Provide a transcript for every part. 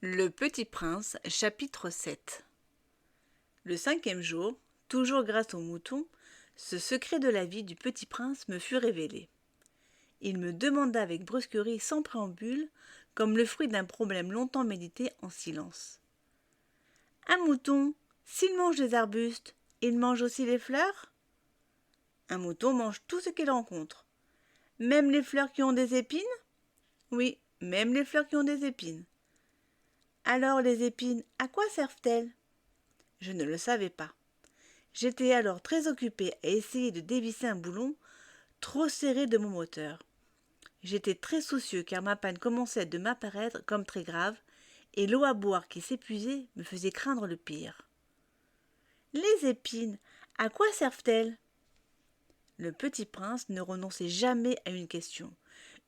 Le Petit Prince, chapitre 7. Le 5e jour, toujours grâce au mouton, ce secret de la vie du Petit Prince me fut révélé. Il me demanda avec brusquerie, sans préambule, comme le fruit d'un problème longtemps médité en silence. Un mouton, s'il mange des arbustes, il mange aussi les fleurs ? Un mouton mange tout ce qu'il rencontre. Même les fleurs qui ont des épines ? Oui, même les fleurs qui ont des épines. Alors les épines, à quoi servent-elles ? Je ne le savais pas. J'étais alors très occupé à essayer de dévisser un boulon trop serré de mon moteur. J'étais très soucieux car ma panne commençait de m'apparaître comme très grave et l'eau à boire qui s'épuisait me faisait craindre le pire. Les épines, à quoi servent-elles ? Le Petit Prince ne renonçait jamais à une question,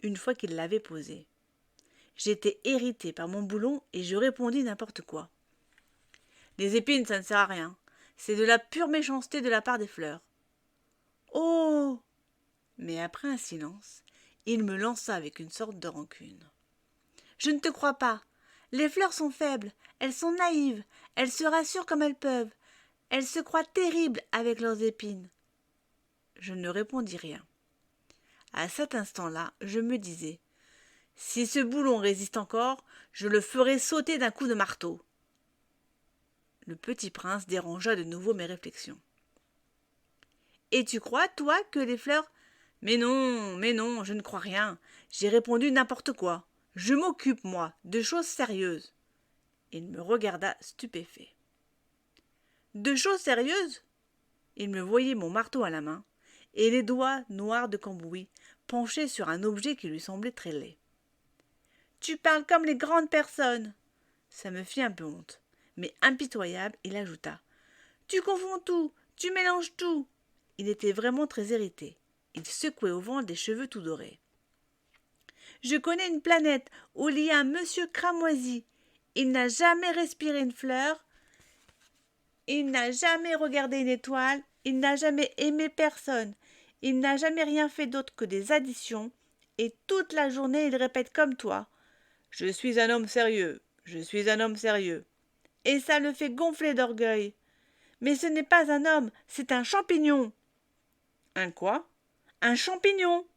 une fois qu'il l'avait posée. J'étais irrité par mon boulon et je répondis n'importe quoi. Les épines, ça ne sert à rien. C'est de la pure méchanceté de la part des fleurs. Oh ! Mais après un silence, il me lança avec une sorte de rancune. Je ne te crois pas. Les fleurs sont faibles, elles sont naïves, elles se rassurent comme elles peuvent. Elles se croient terribles avec leurs épines. Je ne répondis rien. À cet instant-là, je me disais, si ce boulon résiste encore, je le ferai sauter d'un coup de marteau. Le Petit Prince dérangea de nouveau mes réflexions. Et tu crois, toi, que les fleurs… Mais non, je ne crois rien. J'ai répondu n'importe quoi. Je m'occupe, moi, de choses sérieuses. Il me regarda stupéfait. De choses sérieuses ? Il me voyait mon marteau à la main, et les doigts noirs de cambouis penchés sur un objet qui lui semblait très laid. Tu parles comme les grandes personnes. Ça me fit un peu honte, mais impitoyable, il ajouta. Tu confonds tout, tu mélanges tout. Il était vraiment très irrité. Il secouait au vent des cheveux tout dorés. Je connais une planète où il y a un monsieur cramoisi. Il n'a jamais respiré une fleur. Il n'a jamais regardé une étoile. Il n'a jamais aimé personne. Il n'a jamais rien fait d'autre que des additions. Et toute la journée, il répète comme toi. Je suis un homme sérieux. Je suis un homme sérieux. Et ça le fait gonfler d'orgueil. Mais ce n'est pas un homme, c'est un champignon. Un quoi ? Un champignon.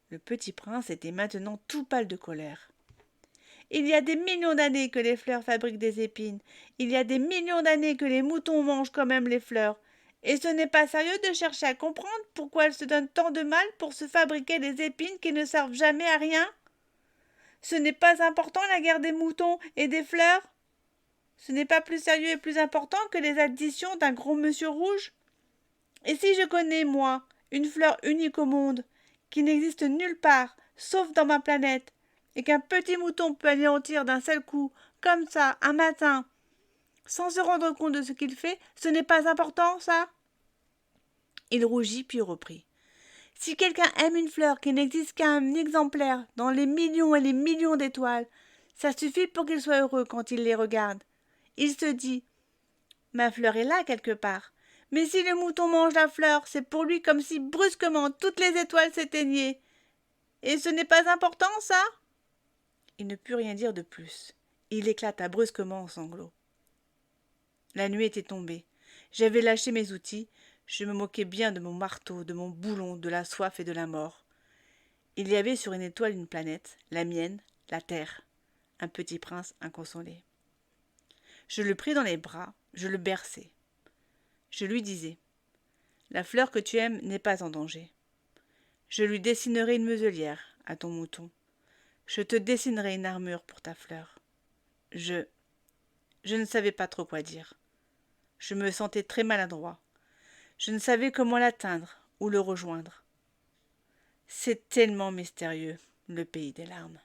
Le Petit Prince était maintenant tout pâle de colère. Il y a des millions d'années que les fleurs fabriquent des épines. Il y a des millions d'années que les moutons mangent quand même les fleurs. Et ce n'est pas sérieux de chercher à comprendre pourquoi elles se donnent tant de mal pour se fabriquer des épines qui ne servent jamais à rien. Ce n'est pas important la guerre des moutons et des fleurs. Ce n'est pas plus sérieux et plus important que les additions d'un gros monsieur rouge. Et si je connais, moi, une fleur unique au monde, qui n'existe nulle part, sauf dans ma planète, et qu'un petit mouton peut anéantir d'un seul coup, comme ça, un matin, sans se rendre compte de ce qu'il fait, ce n'est pas important, ça ? Il rougit puis reprit. Si quelqu'un aime une fleur qui n'existe qu'un exemplaire dans les millions et les millions d'étoiles, ça suffit pour qu'il soit heureux quand il les regarde. Il se dit « Ma fleur est là quelque part ». Mais si le mouton mange la fleur, c'est pour lui comme si brusquement toutes les étoiles s'éteignaient. Et ce n'est pas important, ça ? Il ne put rien dire de plus. Il éclata brusquement en sanglots. La nuit était tombée. J'avais lâché mes outils. Je me moquais bien de mon marteau, de mon boulon, de la soif et de la mort. Il y avait sur une étoile une planète, la mienne, la Terre. Un petit prince inconsolé. Je le pris dans les bras, je le berçai. Je lui disais « La fleur que tu aimes n'est pas en danger. Je lui dessinerai une muselière à ton mouton. Je te dessinerai une armure pour ta fleur. » Je ne savais pas trop quoi dire. Je me sentais très maladroit. Je ne savais comment l'atteindre ou le rejoindre. C'est tellement mystérieux, le pays des larmes.